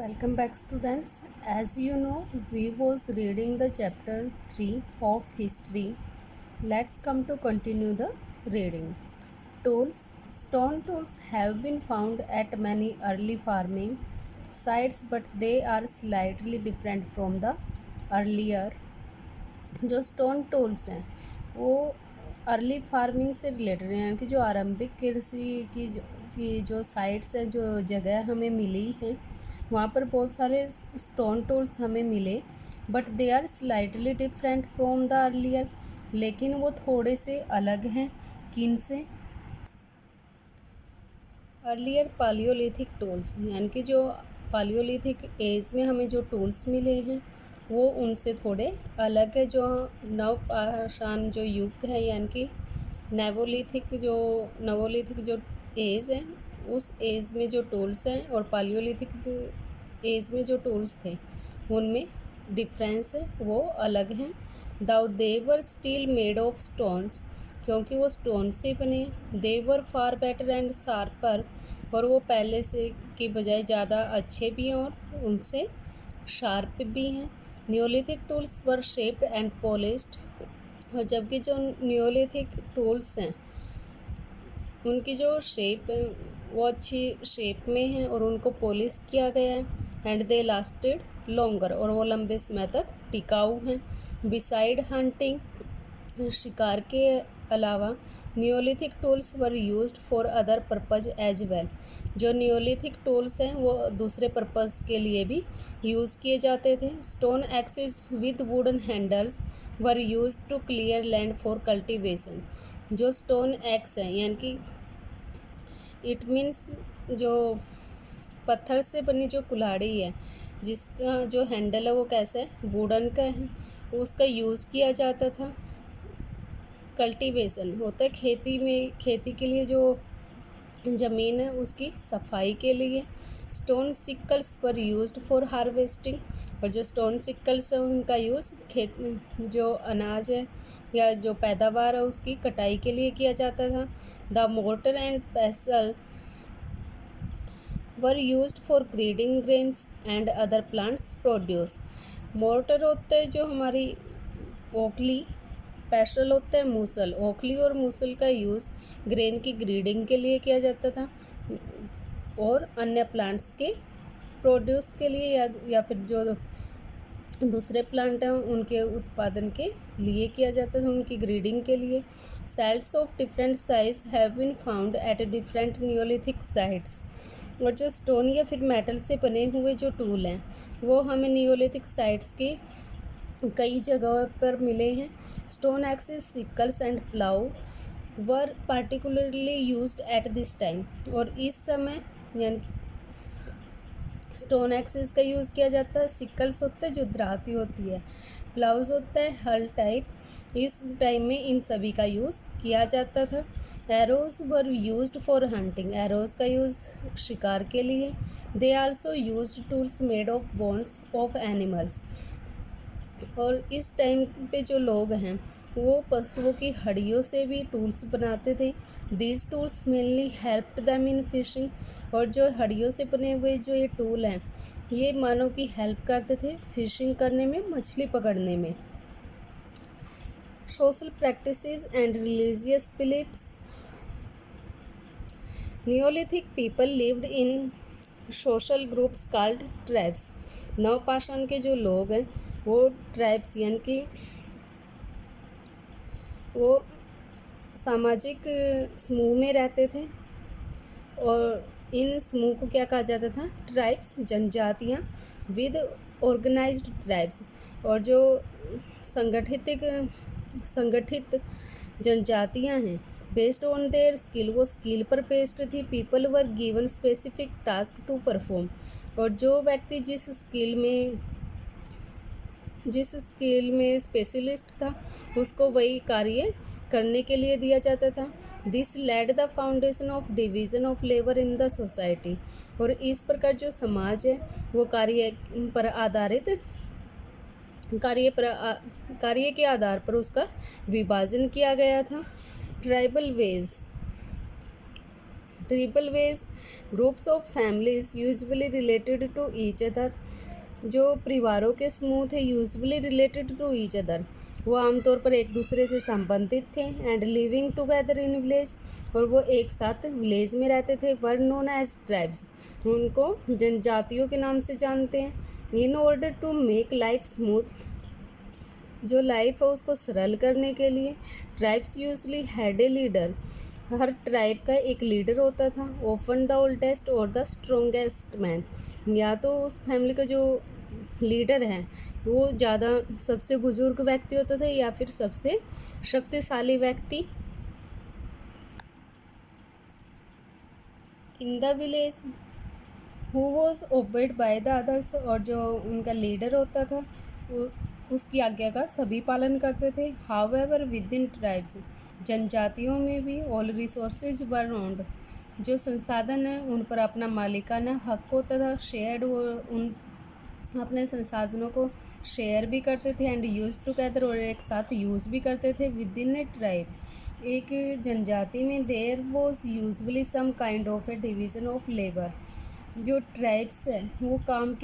Welcome back students. As you know, we was reading the chapter 3 of history. Let's come to continue the reading. Tools. Stone tools have been found at many early farming sites, but they are slightly different from the earlier जो stone tools हैं वो early farming से related हैं, यानी कि जो आरंभिक कृषि की जो साइट्स हैं, जो जगह हमें मिली हैं, वहाँ पर बहुत सारे स्टोन टूल्स हमें मिले, but they are slightly different from the earlier, लेकिन वो थोड़े से अलग हैं। किन से? अर्लियर पालियोलिथिक टूल्स, यानी कि जो पालियोलिथिक एज में हमें जो टूल्स मिले हैं वो उनसे थोड़े अलग है। जो नवपाषाण जो युग है, यानी कि नवोलिथिक जो एज है, उस एज में जो टूल्स हैं और पालियोलिथिक एज में जो टूल्स थे उनमें डिफरेंस है, वो अलग हैं। दाउ देवर स्टील मेड ऑफ स्टोन्स, क्योंकि वो स्टोन से बने। देवर फार बेटर एंड शार्पर, और वो पहले से की बजाय ज़्यादा अच्छे भी हैं और उनसे शार्प भी हैं। Neolithic tools were shaped and polished, और जबकि जो न्योलिथिक टूल्स हैं उनकी जो शेप है वो अच्छी शेप में है और उनको पॉलिश किया गया है। एंड दे लास्टेड लॉन्गर, और वो लंबे समय तक टिकाऊ हैं। बिसाइड हंटिंग, शिकार के अलावा neolithic tools were used for other purpose as well, जो न्योलिथिक टूल्स हैं वो दूसरे पर्पज़ के लिए भी यूज़ किए जाते थे। Stone axes with wooden handles were use to clear land for cultivation, जो स्टोन एक्स है यानी कि इट मीन्स जो पत्थर से बनी जो कुल्हाड़ी है जिसका जो हैंडल है वो कैसा है, वुडन का है, उसका यूज़ किया जाता था। कल्टीवेशन होता है खेती के लिए, जो ज़मीन है उसकी सफाई के लिए। स्टोन सिक्कल्स पर यूज्ड फॉर हार्वेस्टिंग, और जो स्टोन सिक्कल्स है उनका यूज़ खेत जो अनाज है या जो पैदावार है उसकी कटाई के लिए किया जाता था। The mortar and पेसल were used for grading grains and other plants produce. Mortar होता है जो हमारी ओखली, पेशल होता है मूसल। ओखली और मूसल का यूज़ ग्रेन की ग्रेडिंग के लिए किया जाता था और अन्य प्लांट्स के प्रोड्यूस के लिए या फिर जो दूसरे प्लांट हैं उनके उत्पादन के लिए किया जाता था, उनकी ग्रेडिंग के लिए। Celts of different size have been found at different neolithic sites, और जो स्टोन या फिर मेटल से बने हुए जो टूल हैं वो हमें नियोलिथिक साइट्स के कई जगहों पर मिले हैं। Stone axis, sicles and plough were particularly used at this time, और इस समय यानी स्टोन एक्सिस का यूज़ किया जाता है। सिकल्स होता है जो दराती होती है, प्लाउज होता है हल टाइप। इस टाइम में इन सभी का यूज़ किया जाता था। Arrows were used for hunting, arrows का यूज़ शिकार के लिए। They also used tools made of bones of animals, और इस टाइम पे जो लोग हैं वो पशुओं की हड्डियों से भी टूल्स बनाते थे। These tools mainly helped them in fishing, और जो हड्डियों से बने हुए जो ये टूल हैं ये मानव की हेल्प करते थे फिशिंग करने में, मछली पकड़ने में। Social practices and religious beliefs, Neolithic people lived in social groups called tribes. नवपाषाण के जो लोग हैं वो ट्राइब्स यानी कि वो सामाजिक समूह में रहते थे, और इन समूह को क्या कहा जाता था, ट्राइब्स, जनजातियाँ। विद ऑर्गेनाइज्ड ट्राइब्स, और जो संगठित जनजातियाँ हैं, बेस्ड ऑन देयर स्किल, वो स्किल पर बेस्ड थी। People were given specific task to perform, और जो व्यक्ति जिस स्किल में स्पेशलिस्ट था उसको वही कार्य करने के लिए दिया जाता था। This led the foundation of division of labour in the society, और इस प्रकार जो समाज है वो कार्य के आधार पर उसका विभाजन किया गया था। Tribal waves, triple wedge groups of families usually related to each other, जो परिवारों के समूह थे usually related to each other, वो आमतौर पर एक दूसरे से संबंधित थे। And living together in village, और वो एक साथ विलेज में रहते थे। वर नोन एज ट्राइब्स, उनको जनजातियों के नाम से जानते हैं। In order to make life smooth, जो लाइफ है उसको सरल करने के लिए tribes usually had a leader, हर ट्राइब का एक लीडर होता था। ऑफन द ओल्डेस्ट और द स्ट्रोंगेस्ट मैन, या तो उस फैमिली का जो लीडर है वो ज़्यादा सबसे बुजुर्ग व्यक्ति होता था या फिर सबसे शक्तिशाली व्यक्ति। In the village who was obeyed by the others, और जो उनका लीडर होता था वो उसकी आज्ञा का सभी पालन करते थे। हाउएवर विद इन ट्राइब्स, जनजातियों में भी ऑल रिसोर्सेज वर ओन्ड, जो संसाधन है उन पर अपना मालिकाना हक होता था। शेयर्ड, वो उन अपने संसाधनों को शेयर भी करते थे। एंड यूज टुगेदर, और एक साथ यूज़ भी करते थे। विद इन ए ट्राइब, एक जनजाति में there was usually some kind of a division of labour, जो ट्राइब्स है वो काम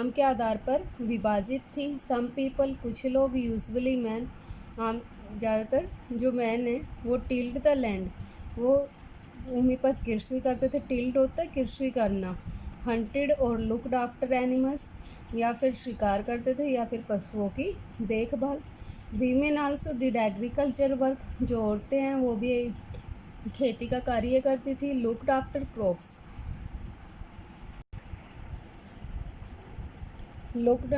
के आधार पर विभाजित थी। सम पीपल, कुछ लोग, यूजुअली मैन, आम ज़्यादातर जो मैन है वो टिल्ड द लैंड, वो भूमि पर कृषि करते थे। टिल्ड होता है कृषि करना। हंटेड और लुकड आफ्टर एनिमल्स, या फिर शिकार करते थे या फिर पशुओं की देखभाल। Women also did agriculture work, जो औरतें हैं वो भी खेती का कार्य करती थी। Looked after crops, looked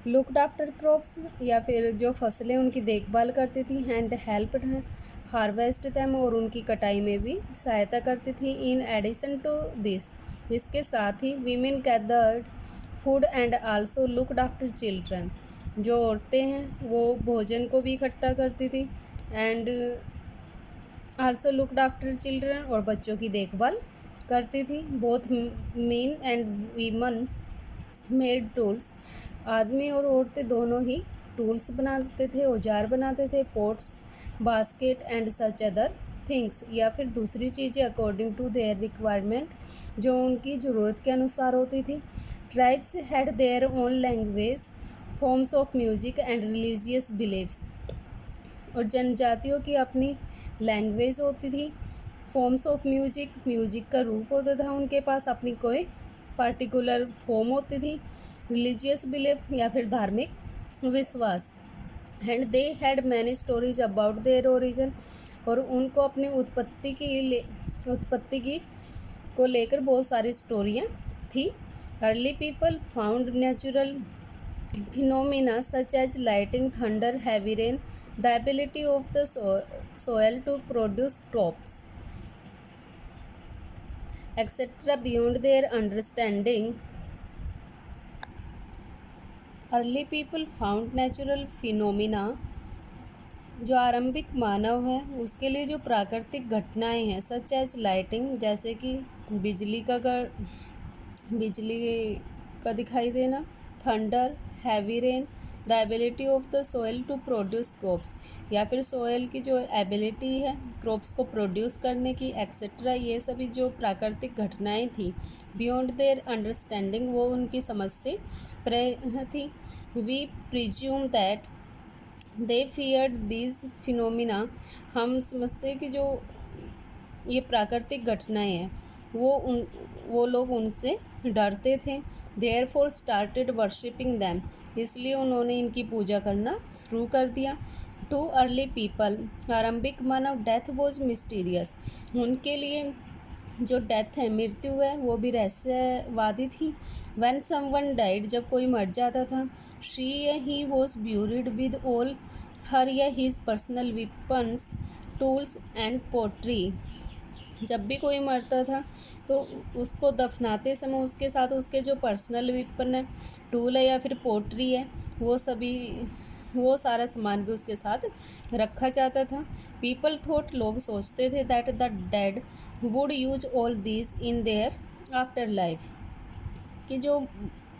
looked after crops, या फिर जो फसलें उनकी देखभाल करती थी। एंड हेल्प हार्वेस्ट दैम, और उनकी कटाई में भी सहायता करती थी। इन एडिशन टू दिस, इसके साथ ही women gathered food and also looked after children, जो औरतें हैं वो भोजन को भी इकट्ठा करती थी। And also looked after children, और बच्चों की देखभाल करती थी। Both men and women made tools, आदमी और औरतें दोनों ही टूल्स बनाते थे, औजार बनाते थे। Pots, basket and such other things, या फिर दूसरी चीज़ें अकॉर्डिंग टू देयर रिक्वायरमेंट, जो उनकी ज़रूरत के अनुसार होती थी। Tribes had their own language, forms of music and religious beliefs, और जनजातियों की अपनी लैंग्वेज होती थी। फॉर्म्स ऑफ म्यूजिक, म्यूजिक का रूप होता था उनके पास, अपनी कोई पार्टिकुलर फॉर्म होती थी। रिलीजियस बिलीफ, या फिर धार्मिक विश्वास। And they had many stories about their origin, और उनको अपनी उत्पत्ति की को लेकर बहुत सारी स्टोरियाँ थी। Early people found natural phenomena such as lighting, thunder, heavy rain, the ability of the soil to produce crops, etc. beyond their understanding. Early people found natural phenomena, जो आरंभिक मानव है उसके लिए जो प्राकृतिक घटनाएं हैं, सच एज लाइटिंग, जैसे कि बिजली का दिखाई देना, thunder, heavy rain, the ability of the soil to produce crops, या फिर सोयल की जो एबिलिटी है क्रॉप्स को प्रोड्यूस करने की, एक्सेट्रा, ये सभी जो प्राकृतिक घटनाएं थी। बियॉन्ड देयर अंडरस्टैंडिंग, वो उनकी समझ से परे थी। We presume that they feared these phenomena, हम समझते कि जो ये प्राकृतिक घटनाएं हैं वो लोग उनसे डरते थे। Therefore started worshipping them, इसलिए उन्होंने इनकी पूजा करना शुरू कर दिया। टू अर्ली पीपल, आरंभिक मानव, डेथ वॉज मिस्टीरियस, उनके लिए जो डेथ है, मृत्यु है, वो भी रहस्यवादी थी। व्हेन समवन डाइड, जब कोई मर जाता था। शी या he was buried with all her या his personal weapons, tools and pottery, जब भी कोई मरता था तो उसको दफनाते समय उसके साथ उसके जो पर्सनल वेपन है, टूल है या फिर पोट्री है, वो सारा सामान भी उसके साथ रखा जाता था। पीपल थॉट, लोग सोचते थे, that the dead would use all this in their after life, कि जो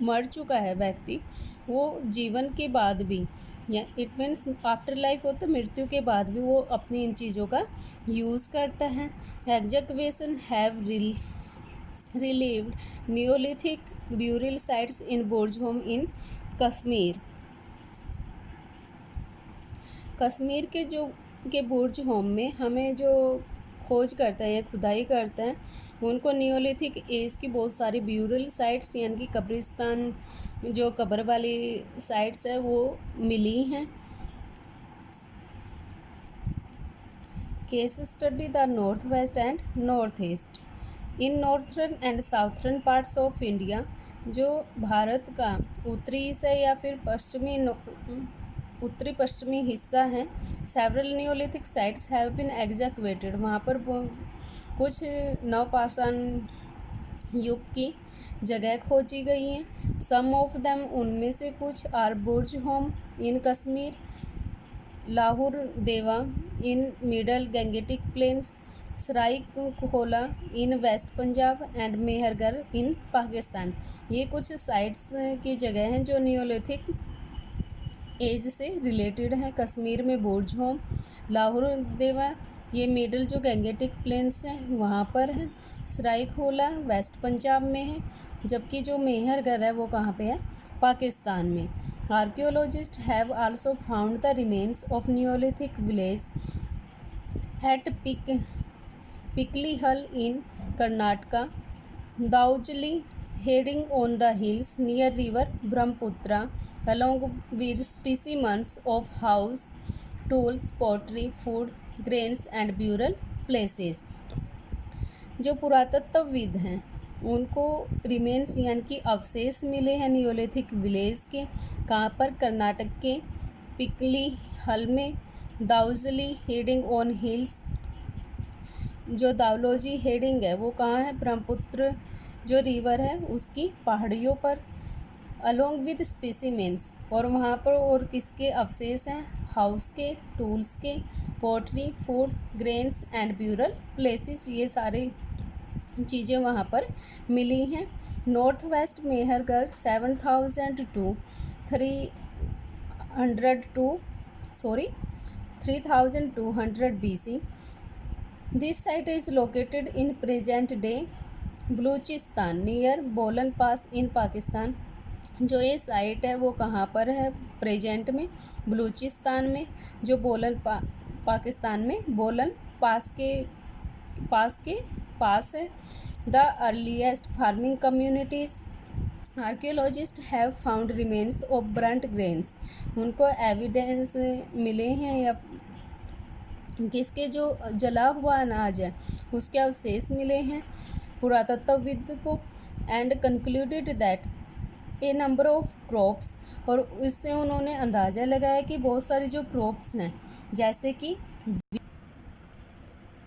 मर चुका है व्यक्ति, वो जीवन के बाद भी, या इट मीन्स आफ्टर लाइफ होता है, मृत्यु के बाद भी वो अपनी इन चीज़ों का यूज़ करता है। Excavation have revealed neolithic burial sites in Burzahom in Kashmir. Kashmir के बुर्ज होम में हमें जो खोज करते हैं या खुदाई करते हैं, उनको नियोलिथिक एज की बहुत सारी ब्यूरल साइट्स यानी कि कब्रिस्तान, जो कब्र वाली साइट्स है, वो मिली हैं। Case study the north west and north east. In northern and southern parts of India, जो भारत का उत्तरी हिस्सा या फिर उत्तरी पश्चिमी हिस्सा है, several neolithic sites have been excavated. वहाँ पर कुछ नवपाषाण युग की जगह खोजी गई हैं। सम ऑफ देम, उनमें से कुछ, are Burzahom in Kashmir, Lahuradewa in middle Gangetic plains, Sarai Khola in west Punjab and Mehrgarh in Pakistan. ये कुछ साइट्स की जगह हैं जो नियोलिथिक एज से रिलेटेड हैं। कश्मीर में बुर्ज होम, लाहौर देवा ये मिडल जो गंगेटिक प्लेन्स हैं वहाँ पर है, सराय खोला वेस्ट पंजाब में है, जबकि जो मेहरगढ़ है वो कहाँ पे है, पाकिस्तान में। Archaeologists have also found the remains of neolithic village at Piklihal in Karnataka, Daojali heading on the hills near river Brahmaputra, along with specimens of house tools, pottery, food, grains and burial places। जो पुरातत्वविद हैं उनको रिमेन्स यानी कि अवशेष मिले हैं Neolithic village के। कहाँ पर? कर्नाटक के पिकली हल में। दाउजली हेडिंग ऑन हिल्स, जो दाउलोजी हेडिंग है वो कहाँ है? ब्रह्मपुत्र जो रिवर है उसकी पहाड़ियों पर। अलोंग विद स्पेसिमेंस, और वहाँ पर और किसके अवशेष हैं? हाउस के, टूल्स के, pottery, food, grains and burial places, ये सारे चीज़ें वहाँ पर मिली हैं। North west Mehrgarh 3200 BC। This site is located in present day Baluchistan near Bolan pass इन पाकिस्तान। जो ये साइट है वो कहाँ पर है प्रेजेंट में? बलूचिस्तान में, जो पाकिस्तान में बोलन पास के पास है। The earliest farming communities, archaeologist have found remains of Brunt grains. उनको एविडेंस मिले हैं या किसके? जो जला हुआ अनाज है उसके अवशेष मिले हैं पुरातत्वविद को। And concluded that A number of crops, और इससे उन्होंने अंदाज़ा लगाया कि बहुत सारी जो क्रॉप्स हैं जैसे कि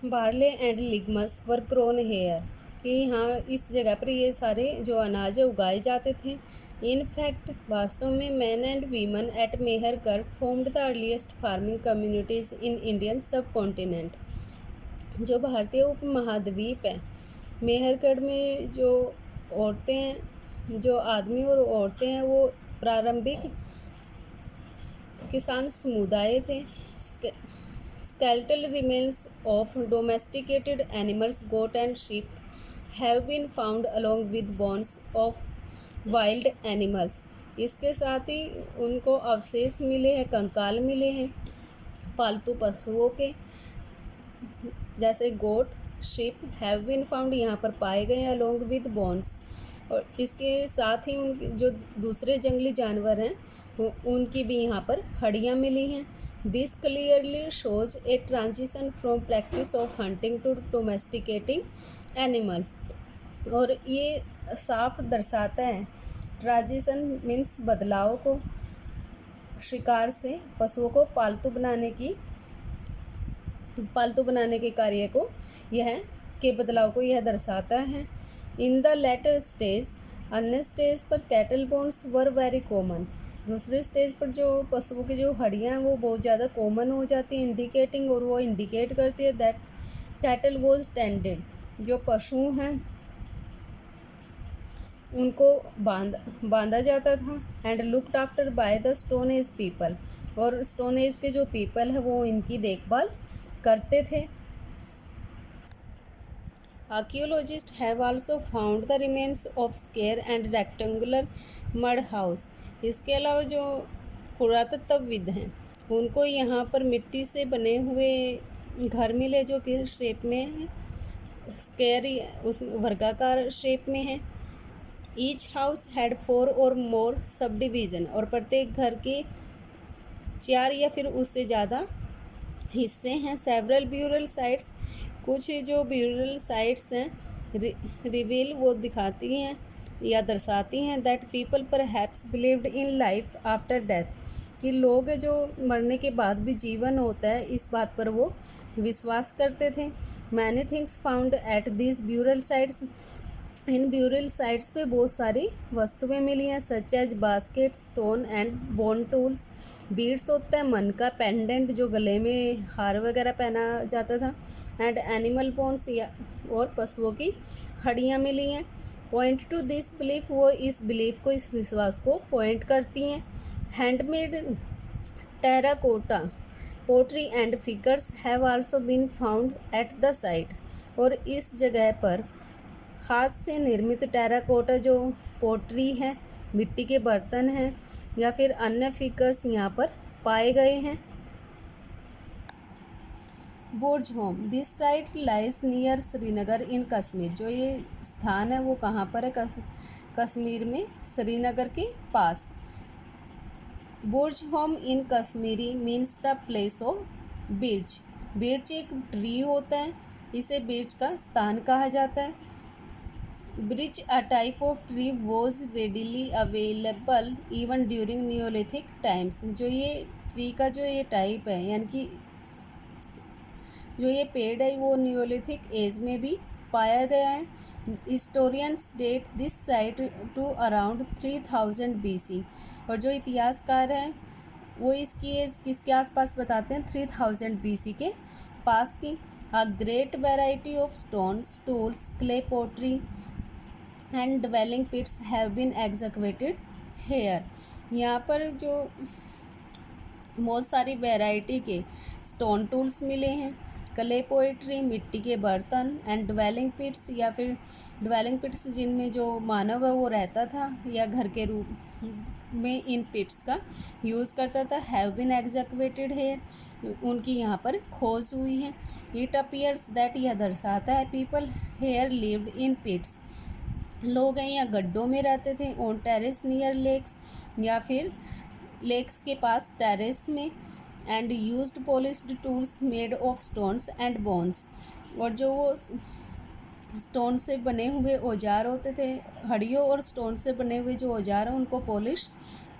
barley and legumes were grown here, कि यहाँ इस जगह पर ये सारे जो अनाज है उगाए जाते थे। इन फैक्ट, वास्तव में man and women at Mehrgarh formed the earliest farming communities in Indian subcontinent. जो भारतीय उपमहाद्वीप है, मेहरगढ़ में जो औरतें हैं, जो आदमी और औरतें हैं, वो प्रारंभिक किसान समुदाय थे। Skeletal remains of domesticated animals, goat and sheep have been found along with bones of wild animals. इसके साथ ही उनको अवशेष मिले हैं, कंकाल मिले हैं पालतू पशुओं के, जैसे गोट, शिप हैव बीन फाउंड, यहाँ पर पाए गए हैं अलोंग विद बोन्स। और इसके साथ ही उनके जो दूसरे जंगली जानवर हैं उनकी भी यहाँ पर हड्डियाँ मिली हैं। This clearly shows a transition from practice of hunting to domesticating animals. और ये साफ दर्शाता है, ट्रांजिशन मीन्स बदलाव को, शिकार से पशुओं को पालतू बनाने के कार्य को, यह के बदलाव को यह दर्शाता है। इन द लेटर स्टेज, अन्य स्टेज पर cattle bones were very common. दूसरे स्टेज पर जो पशुओं की जो हड्डियाँ हैं वो बहुत ज़्यादा कॉमन हो जाती हैं, इंडिकेटिंग, और वो इंडिकेट करती है दैट कैटल वॉज टेंडेड। जो पशु हैं उनको बांधा जाता था। And looked after by the stone as people, और स्टोन एज के जो पीपल है वो इनकी देखभाल करते थे। Archaeologist have also found the remains of square and rectangular mud house. इसके अलावा जो पुरातत्वविद हैं उनको यहाँ पर मिट्टी से बने हुए घर मिले जो कि शेप में है, स्क्वायर उस वर्गाकार शेप में है। ईच हाउस हैड 4 और मोर सब डिवीज़न, और प्रत्येक घर के 4 या फिर उससे ज़्यादा हिस्से हैं। सेवरल ब्यूरल साइट्स, कुछ जो ब्यूरल साइट्स हैं रिवील वो दिखाती हैं या दर्शाती हैं that people perhaps believed in life after death, कि लोग जो मरने के बाद भी जीवन होता है इस बात पर वो विश्वास करते थे। Many things found at this burial sites, इन ब्यूरल साइट्स पे बहुत सारी वस्तुएं मिली हैं, such as basket, stone and bone tools. Beads होता है मन का, पेंडेंट जो गले में हार वगैरह पहना जाता था, एंड एनिमल बोन्स या और पशुओं की हड्डियाँ मिली हैं। पॉइंट टू दिस बिलीफ, वो इस बिलीफ को, इस विश्वास को पॉइंट करती हैं। Handmade terracotta pottery and figures have also been found at the site, और इस जगह पर हाथ से निर्मित टेराकोटा जो पोट्री है, मिट्टी के बर्तन हैं या फिर अन्य फिगर्स यहाँ पर पाए गए हैं। Burzahom, this site lies near Srinagar in Kashmir. जो ये स्थान है वो कहाँ पर है? कश्मीर में, श्रीनगर के पास। Burzahom in Kashmiri means the place of birch. Birch एक ट्री होता है, इसे बिर्च का स्थान कहा जाता है। Birch, a type of tree, was readily available even during neolithic times. जो ये ट्री का जो ये टाइप है, यानी कि जो ये पेड़ है वो न्योलिथिक एज में भी पाया गया है। Historians date this site to around 3000 BC, और जो इतिहासकार हैं वो इसकी एज किसके आसपास बताते हैं? 3000 BC के पास की। A great variety of stones, tools, clay pottery and dwelling pits have been excavated here. यहाँ पर जो बहुत सारी वैरायटी के स्टोन टूल्स मिले हैं, क्ले पोएट्री, मिट्टी के बर्तन, एंड ड्वेलिंग पिट्स या फिर ड्वेलिंग पिट्स जिनमें जो मानव है वो रहता था या घर के रूप में इन पिट्स का यूज़ करता था, हैव बीन एग्जक्वेटेड है, उनकी यहाँ पर खोज हुई है। इट अपीयर्स दैट, यह दर्शाता है, पीपल हेयर लिव्ड इन पिट्स, लोग हैं या गड्ढों में रहते थे। ऑन टेरेस नियर लेक्स, या फिर लेक्स के पास टेरेस में। And used polished tools made of stones and bones, और जो वो स्टोन से बने हुए औजार होते थे, हड्डियों और स्टोन से बने हुए जो औजार हैं उनको पॉलिश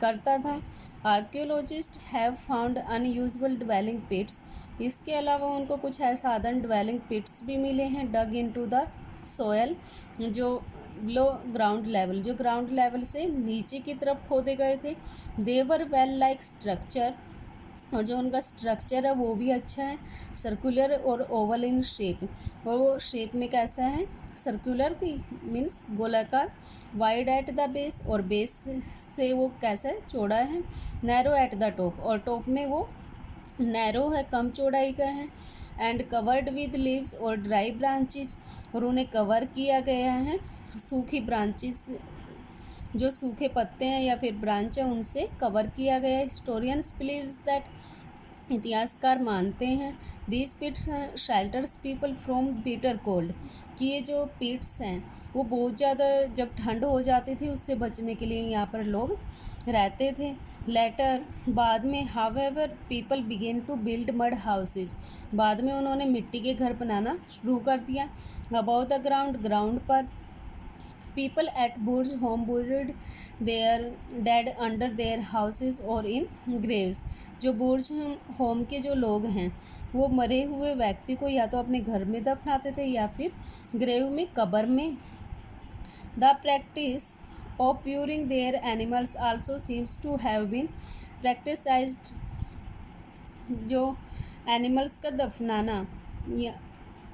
करता था। Archaeologists have found unusual dwelling pits, इसके अलावा उनको कुछ असाधारण ड्वेलिंग पिट्स भी मिले हैं। डग इनटू द सोयल, जो लो ग्राउंड लेवल, जो ग्राउंड लेवल से नीचे की तरफ खोदे गए थे। देवर वेल लाइक स्ट्रक्चर, और जो उनका स्ट्रक्चर है वो भी अच्छा है। सर्कुलर और ओवल इन शेप, और वो शेप में कैसा है? सर्कुलर भी मीन्स गोलाकार। वाइड एट द बेस, और बेस से वो कैसा है? चौड़ा है। नैरो एट द टॉप, और टॉप में वो नैरो है, कम चौड़ाई का है। एंड कवर्ड विद लीव्स और ड्राई ब्रांचेस, और उन्हें कवर किया गया है सूखी ब्रांचेस, जो सूखे पत्ते हैं या फिर ब्रांच है उनसे कवर किया गया है। हिस्टोरियंस बिलीव्स दैट, इतिहासकार मानते हैं, these pits shelters people from bitter cold, कि ये जो पिट्स हैं वो बहुत ज़्यादा जब ठंड हो जाती थी उससे बचने के लिए यहाँ पर लोग रहते थे। लेटर, बाद में, however people began to build mud houses, बाद में उन्होंने मिट्टी के घर बनाना शुरू कर दिया। अबाउ द ग्राउंड, ग्राउंड पर। People at Burzahom buried there dead under their houses और इन ग्रेव्स, जो बुर्ज होम के जो लोग हैं वो मरे हुए व्यक्ति को या तो अपने घर में दफनाते थे या फिर ग्रेव में, कब्र में। The practice of burying their animals also seems to have been practised, जो एनिमल्स का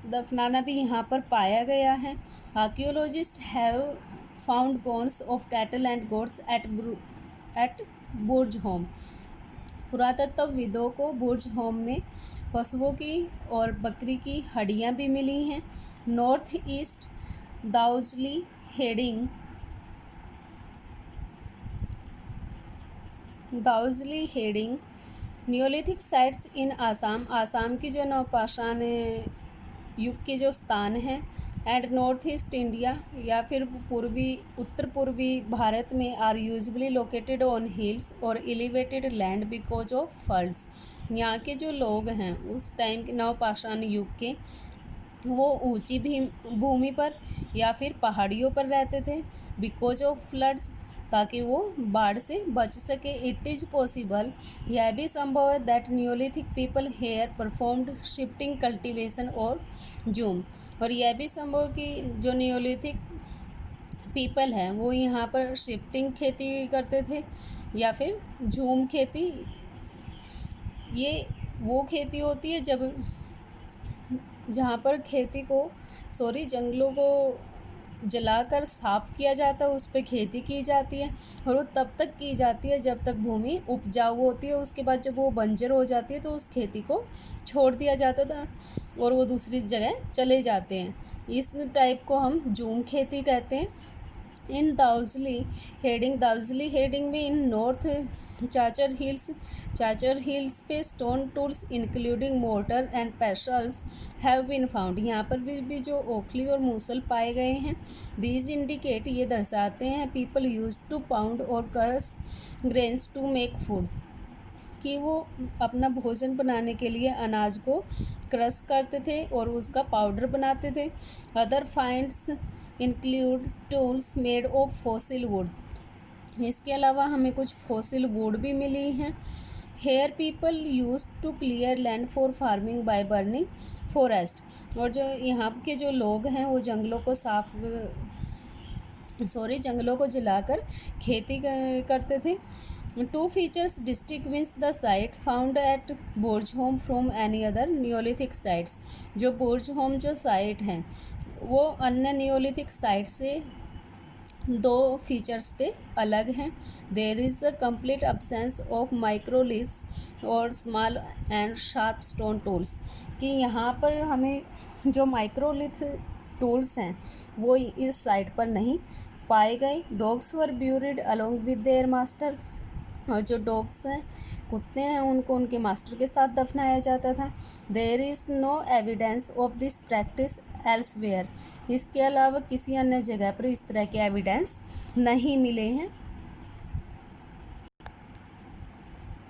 दफनाना भी यहाँ पर पाया गया है। Archaeologists have found bones of cattle and goats at Burzahom. पुरातत्वविदों को बुर्ज होम में पशुओं की और बकरी की हड्डियां भी मिली हैं। North east Daojali Hading neolithic sites in Assam, Assam की जो नवपाषाण युग के जो स्थान हैं, एंड नॉर्थ ईस्ट इंडिया या फिर उत्तर पूर्वी भारत में are usually located on hills और elevated land because of floods. यहाँ के जो लोग हैं उस टाइम के नवपाषाण युग के, वो ऊंची भूमि पर या फिर पहाड़ियों पर रहते थे बिकॉज ऑफ फ्लड्स, ताकि वो बाढ़ से बच सके। इट इज़ पॉसिबल, यह भी संभव है, that Neolithic people here performed shifting cultivation और जूम। और यह भी संभव कि जो नियोलिथिक पीपल हैं वो यहाँ पर शिफ्टिंग खेती करते थे या फिर जूम खेती। ये वो खेती होती है जहाँ पर जंगलों को जलाकर साफ किया जाता है, उस पर खेती की जाती है, और वो तब तक की जाती है जब तक भूमि उपजाऊ होती है। उसके बाद जब वो बंजर हो जाती है तो उस खेती को छोड़ दिया जाता था और वो दूसरी जगह चले जाते हैं। इस टाइप को हम जूम खेती कहते हैं। इन दाउजली हेडिंग में इन नॉर्थ चाचर हिल्स पे stone tools including mortar and pestles have been found. यहाँ पर भी जो ओखली और मूसल पाए गए हैं। दीज इंडिकेट, ये दर्शाते हैं, पीपल यूज टू पाउंड और crush grains to make food, कि वो अपना भोजन बनाने के लिए अनाज को क्रश करते थे और उसका पाउडर बनाते थे। Other finds include tools made of fossil wood. इसके अलावा हमें कुछ फॉसिल वुड भी मिली हैं। Here people use to clear land for farming by burning forest. और जो यहाँ के जो लोग हैं वो जंगलों को जलाकर खेती करते थे। Two features distinguish the site found at Burzahom from any other neolithic sites. जो बुर्ज होम जो साइट हैं वो अन्य नियोलिथिक साइट से दो फीचर्स पे अलग हैं। There is a complete absence of microliths और small and sharp stone tools, कि यहाँ पर हमें जो माइक्रोलिथ टूल्स हैं वो इस साइट पर नहीं पाए गए। Dogs were buried along with their master. और जो डॉग्स हैं, कुत्ते हैं, उनको उनके मास्टर के साथ दफनाया जाता था। There is no evidence of this practice elsewhere. इसके अलावा किसी अन्य जगह पर इस तरह के एविडेंस नहीं मिले हैं।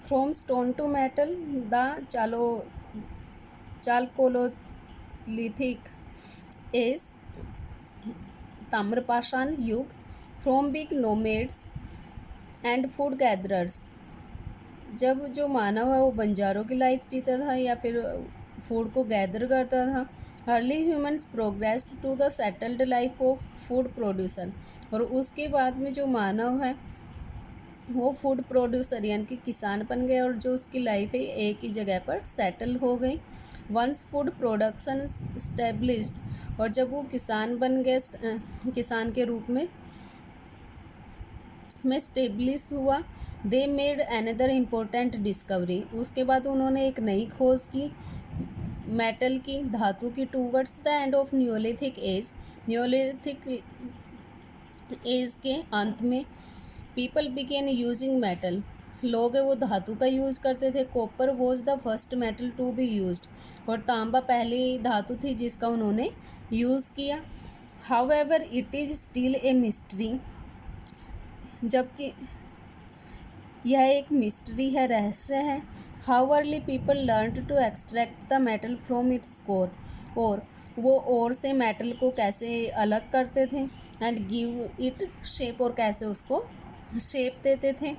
From stone to metal, the chalcolithic age, ताम्रपाषाण युग। From big nomads and food gatherers, जब जो मानव है वो बंजारों की लाइफ जीता था या फिर फूड को गैदर करता था। Early humans progressed to the settled life of food producer. और उसके बाद में जो मानव है वो फूड प्रोड्यूसर यानी कि किसान बन गए, और जो उसकी लाइफ है एक ही जगह पर सेटल हो गई। वंस फूड प्रोडक्शन स्टेब्लिश्ड, और जब वो किसान बन गए, किसान के रूप में स्टेब्लिश हुआ, they made another important discovery. उसके बाद उन्होंने एक नई खोज की, मेटल की, धातु की। Towards the end of neolithic age के अंत में पीपल बिगेन यूजिंग मेटल, लोग वो धातु का यूज़ करते थे। Copper was the first metal to be used, और तांबा पहली धातु थी जिसका उन्होंने यूज़ किया। However it is still a mystery, जबकि यह एक मिस्ट्री है, रहस्य है। How early people learn to extract the metal from its core, और वो ओर से मेटल को कैसे अलग करते थे, एंड गिव इट शेप, और कैसे उसको शेप देते थे।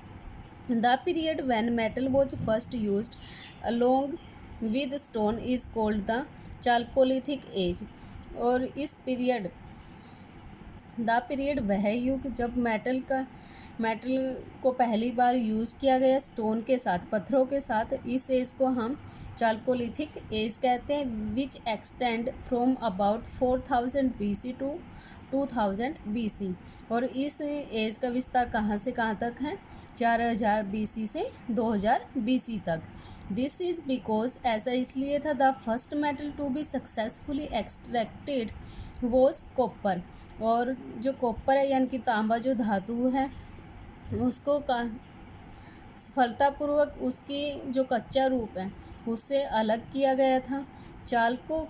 The period when metal was first used along with stone is called the chalcolithic as. और इस पीरियड वह युग जब मेटल को पहली बार यूज़ किया गया स्टोन के साथ, पत्थरों के साथ, इस एज को हम चालकोलिथिक एज कहते हैं। Which extend from about 4000 BC to 2000 BC। और इस एज का विस्तार कहाँ से कहाँ तक है? 4000 BC से 2000 BC तक। दिस इज़ बिकॉज, ऐसा इसलिए था, the first metal to be successfully extracted was copper. और जो कॉपर है यानी कि तांबा जो धातु है उसको सफलतापूर्वक उसकी जो कच्चा रूप है उससे अलग किया गया था। चाल को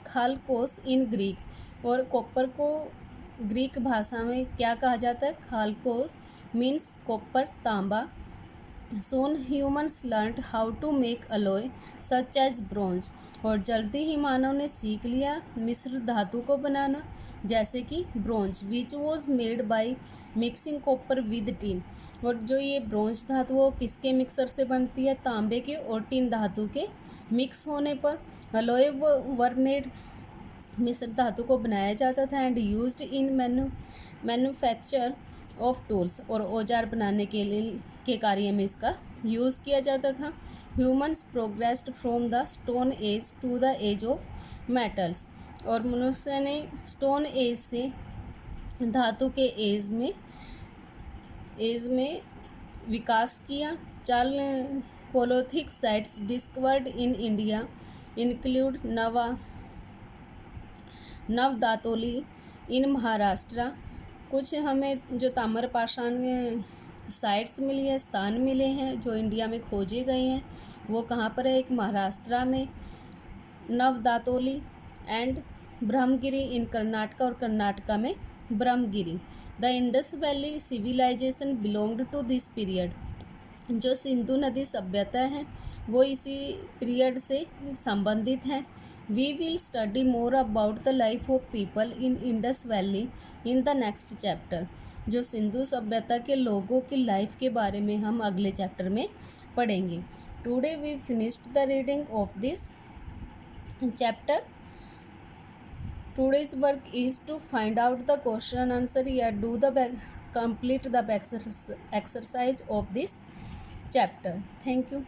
खालकोस इन ग्रीक, और कॉपर को ग्रीक भाषा में क्या कहा जाता है? खालकोस मीन्स कॉपर, तांबा। Soon humans learned how to make alloy such as bronze, और जल्दी ही मानव ने सीख लिया मिश्र धातु को बनाना जैसे कि bronze, which was made by mixing copper with tin. और जो ये ब्रॉन्ज धातु वो किसके मिक्सर से बनती है? तांबे के और टिन धातु के मिक्स होने पर अलॉय वर मेड, मिश्र धातु को बनाया जाता था, and used in manufacture of tools, और औजार बनाने के कार्य में इसका यूज़ किया जाता था। Humans progressed from the stone age to the age of metals, और मनुष्य ने स्टोन एज से धातु के एज में विकास किया। Chalcolithic sites discovered in India include Navdatoli in Maharashtra. कुछ हमें जो ताम्रपाषाण साइट्स मिली है, स्थान मिले हैं जो इंडिया में खोजे गए हैं, वो कहाँ पर है? एक महाराष्ट्र में नवदातोली, एंड ब्रह्मगिरी इन कर्नाटका, और कर्नाटका में Brahmagiri. The Indus valley civilization belonged to this period. जो सिंधु नदी सभ्यता है वो इसी पीरियड से संबंधित है। We will study more about the life of people in Indus valley in the next chapter. जो सिंधु सभ्यता के लोगों की लाइफ के बारे में हम अगले चैप्टर में पढ़ेंगे। Today we finished the reading of this chapter. Today's work is to find out the question answer या do the complete the exercise of this chapter. Thank you.